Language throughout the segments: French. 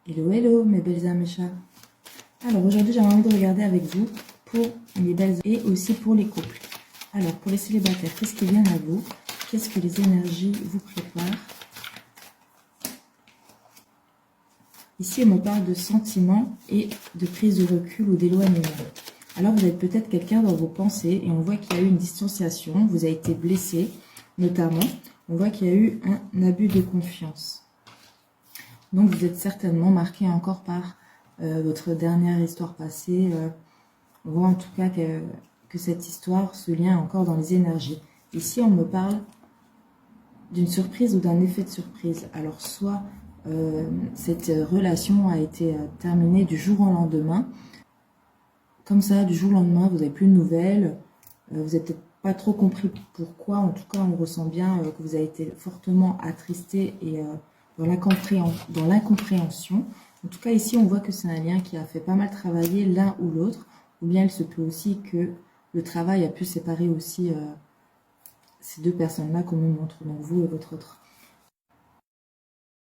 Hello, hello mes belles âmes et chats. Alors aujourd'hui j'ai envie de regarder avec vous pour les belles et aussi pour les couples. Alors pour les célibataires, qu'est-ce qui vient à vous? Qu'est-ce que les énergies vous préparent? Ici on me parle de sentiments et de prise de recul ou d'éloignement. Alors vous êtes peut-être quelqu'un dans vos pensées et on voit qu'il y a eu une distanciation, vous avez été blessé notamment, on voit qu'il y a eu un abus de confiance. Donc vous êtes certainement marqué encore par votre dernière histoire passée. On voit en tout cas que cette histoire se lien encore dans les énergies. Ici on me parle d'une surprise ou d'un effet de surprise. Alors soit cette relation a été terminée du jour au lendemain. Comme ça, du jour au lendemain, vous n'avez plus de nouvelles. Vous n'avez peut-être pas trop compris pourquoi. En tout cas, on ressent bien que vous avez été fortement attristé et dans l'incompréhension. En tout cas, ici, on voit que c'est un lien qui a fait pas mal travailler l'un ou l'autre. Ou bien il se peut aussi que le travail a pu séparer aussi ces deux personnes-là, comme on montre, donc vous et votre autre.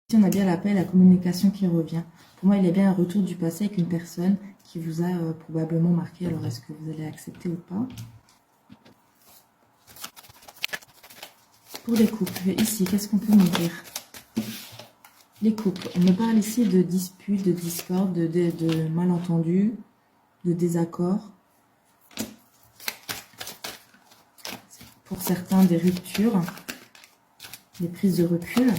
Ici, on a bien l'appel, la communication qui revient. Pour moi, il y a bien un retour du passé avec une personne qui vous a probablement marqué. Alors, est-ce que vous allez accepter ou pas? Pour les couples, ici, qu'est-ce qu'on peut nous dire? Les couples, on me parle ici de disputes, de discordes, de malentendus, de désaccords. Pour certains, des ruptures, des prises de recul.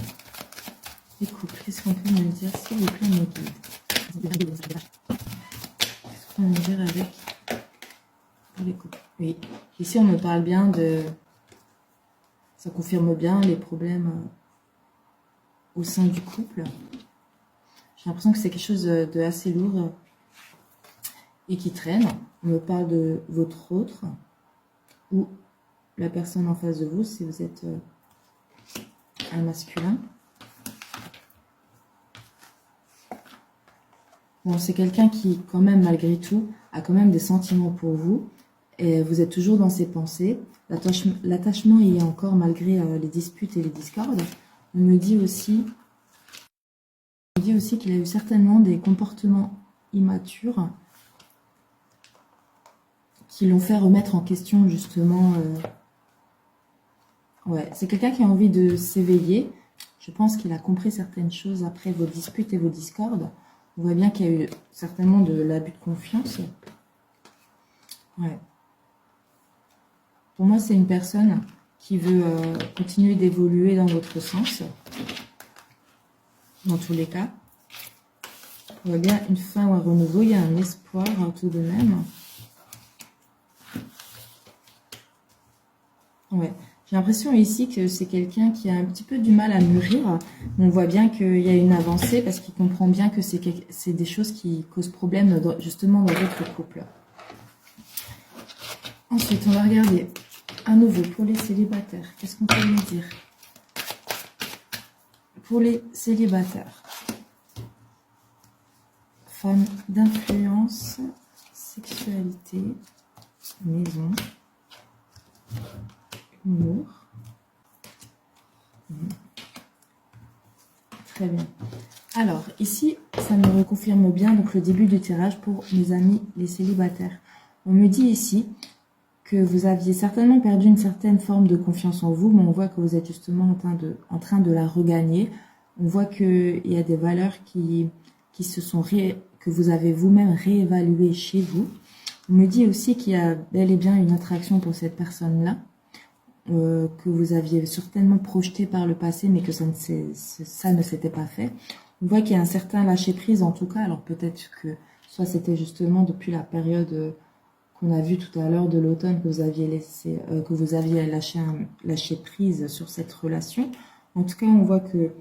Les couples, qu'est-ce qu'on peut me dire, s'il vous plaît, mes guides? Qu'est-ce qu'on peut me dire avec les couples? Oui, ici on me parle bien de... Ça confirme bien les problèmes au sein du couple. J'ai l'impression que c'est quelque chose de assez lourd et qui traîne. On me parle de votre autre ou la personne en face de vous, si vous êtes un masculin. Bon, c'est quelqu'un qui, quand même, malgré tout, a quand même des sentiments pour vous. Et vous êtes toujours dans ses pensées. L'attachement y est encore malgré les disputes et les discordes. On me dit aussi qu'il a eu certainement des comportements immatures qui l'ont fait remettre en question, justement. Ouais, c'est quelqu'un qui a envie de s'éveiller. Je pense qu'il a compris certaines choses après vos disputes et vos discordes. On voit bien qu'il y a eu certainement de l'abus de confiance. Ouais. Pour moi, c'est une personne qui veut continuer d'évoluer dans votre sens. Dans tous les cas. On voit bien une fin ou un renouveau. Il y a un espoir tout de même. Ouais. J'ai l'impression ici que c'est quelqu'un qui a un petit peu du mal à mûrir. On voit bien qu'il y a une avancée parce qu'il comprend bien que c'est des choses qui causent problème justement dans votre couple. Ensuite, on va regarder à nouveau pour les célibataires. Qu'est-ce qu'on peut nous dire? Pour les célibataires. Femme d'influence, sexualité, maison, humour. Très bien. Alors, ici, ça me reconfirme bien donc, le début du tirage pour mes amis les célibataires. On me dit ici que vous aviez certainement perdu une certaine forme de confiance en vous, mais on voit que vous êtes justement en train de la regagner. On voit qu'il y a des valeurs que vous avez vous-même réévaluées chez vous. On me dit aussi qu'il y a bel et bien une attraction pour cette personne-là, que vous aviez certainement projeté par le passé, mais que ça ne s'était pas fait. On voit qu'il y a un certain lâcher-prise en tout cas. Alors peut-être que soit c'était justement depuis la période qu'on a vu tout à l'heure de l'automne que vous aviez lâché prise sur cette relation. En tout cas, on voit qu'il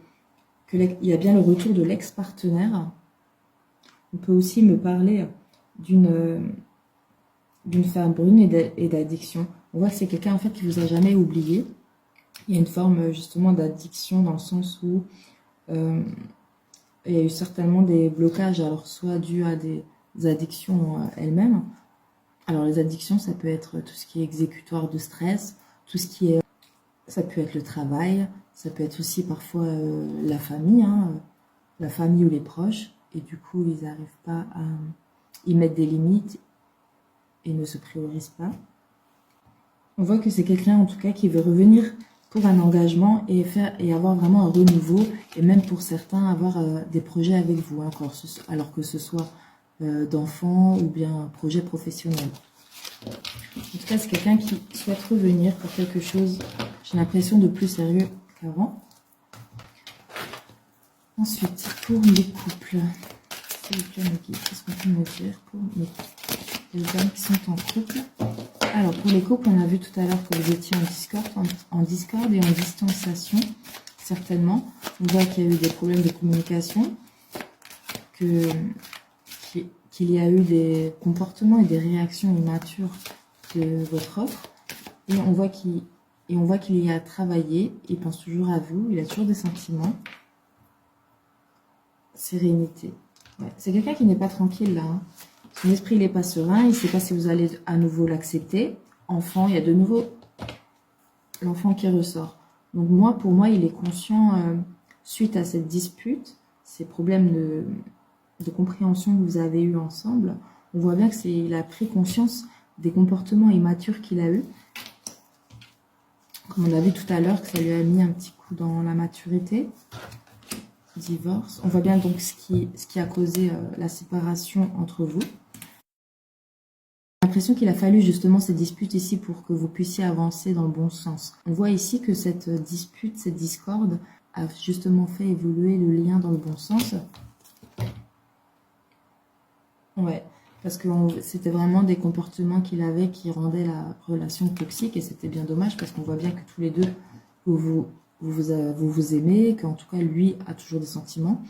y a bien le retour de l'ex-partenaire. On peut aussi me parler d'une femme brune et d'addiction. On voit que c'est quelqu'un en fait qui vous a jamais oublié. Il y a une forme justement d'addiction dans le sens où il y a eu certainement des blocages, alors soit dû à des addictions elles-mêmes. Alors les addictions, ça peut être tout ce qui est exécutoire de stress, tout ce qui est, ça peut être le travail, ça peut être aussi parfois la famille ou les proches. et du coup ils n'arrivent pas à y mettre des limites et ne se priorisent pas. On voit que c'est quelqu'un en tout cas qui veut revenir pour un engagement et avoir vraiment un renouveau, et même pour certains avoir des projets avec vous, hein, alors que ce soit d'enfants ou bien un projet professionnel. En tout cas, c'est quelqu'un qui souhaite revenir pour quelque chose, j'ai l'impression, de plus sérieux qu'avant. Ensuite, pour les couples, s'il vous plaît, qu'est-ce qu'on peut me dire pour les hommes qui sont en couple? Alors, pour les couples, on a vu tout à l'heure que vous étiez en discorde et en distanciation, certainement. On voit qu'il y a eu des problèmes de communication, qu'il y a eu des comportements et des réactions immatures de votre autre. Et on voit qu'il y a travaillé, il pense toujours à vous, il a toujours des sentiments. Sérénité. Ouais. C'est quelqu'un qui n'est pas tranquille là. Hein. Son esprit, il n'est pas serein. Il ne sait pas si vous allez à nouveau l'accepter. Enfant, il y a de nouveau l'enfant qui ressort. Donc pour moi, il est conscient, suite à cette dispute, ces problèmes de compréhension que vous avez eu ensemble, on voit bien qu'il a pris conscience des comportements immatures qu'il a eus. Comme on a vu tout à l'heure, que ça lui a mis un petit coup dans la maturité. Divorce. On voit bien donc ce qui a causé la séparation entre vous. J'ai l'impression qu'il a fallu justement ces disputes ici pour que vous puissiez avancer dans le bon sens. On voit ici que cette dispute, cette discorde a justement fait évoluer le lien dans le bon sens. Ouais, parce que c'était vraiment des comportements qu'il avait qui rendaient la relation toxique, et c'était bien dommage parce qu'on voit bien que tous les deux, vous vous aimez, qu'en tout cas lui a toujours des sentiments.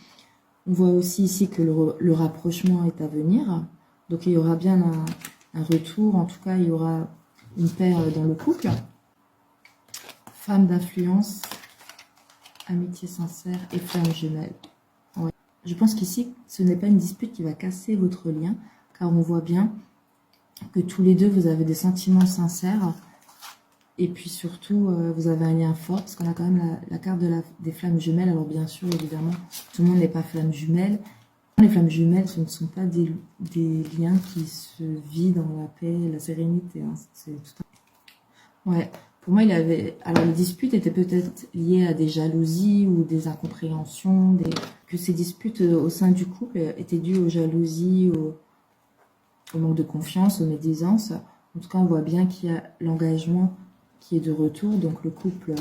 On voit aussi ici que le rapprochement est à venir, donc il y aura bien un retour, en tout cas il y aura une paix dans le couple. Femme d'influence, amitié sincère et flamme jumelle. Ouais. Je pense qu'ici ce n'est pas une dispute qui va casser votre lien, car on voit bien que tous les deux vous avez des sentiments sincères. Et puis surtout, vous avez un lien fort, parce qu'on a quand même la carte des flammes jumelles. Alors bien sûr, évidemment, tout le monde n'est pas flamme jumelle. Les flammes jumelles, ce ne sont pas des liens qui se vivent dans la paix, la sérénité. Hein. C'est tout un... Ouais, pour moi, alors les disputes étaient peut-être liées à des jalousies ou des incompréhensions, que ces disputes au sein du couple étaient dues aux jalousies, au manque de confiance, aux médisances. En tout cas, on voit bien qu'il y a l'engagement qui est de retour, donc le couple,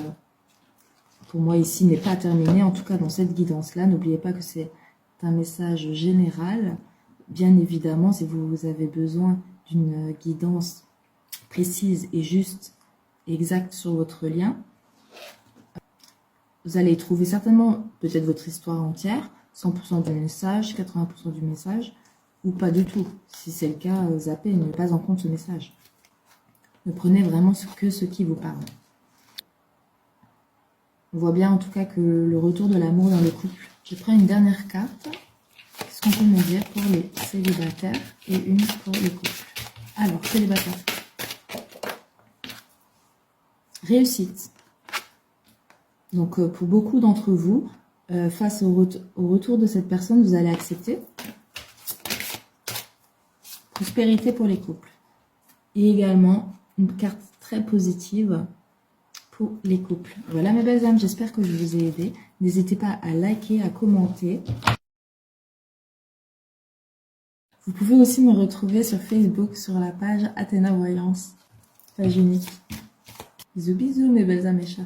pour moi ici, n'est pas terminé, en tout cas dans cette guidance-là. N'oubliez pas que c'est un message général. Bien évidemment, si vous avez besoin d'une guidance précise et juste, exacte sur votre lien, vous allez trouver certainement peut-être votre histoire entière, 100% du message, 80% du message, ou pas du tout. Si c'est le cas, zappez, ne pas en compte ce message. Ne prenez vraiment que ce qui vous parle. On voit bien en tout cas que le retour de l'amour dans le couple. Je prends une dernière carte. Qu'est-ce qu'on peut me dire pour les célibataires et une pour les couples? Alors, célibataires. Réussite. Donc, pour beaucoup d'entre vous, face au retour de cette personne, vous allez accepter. Prospérité pour les couples. Et également, une carte très positive pour les couples. Voilà mes belles âmes, j'espère que je vous ai aidé. N'hésitez pas à liker, à commenter. Vous pouvez aussi me retrouver sur Facebook, sur la page Athéna Voyance, page unique. Bisous bisous mes belles âmes et chats.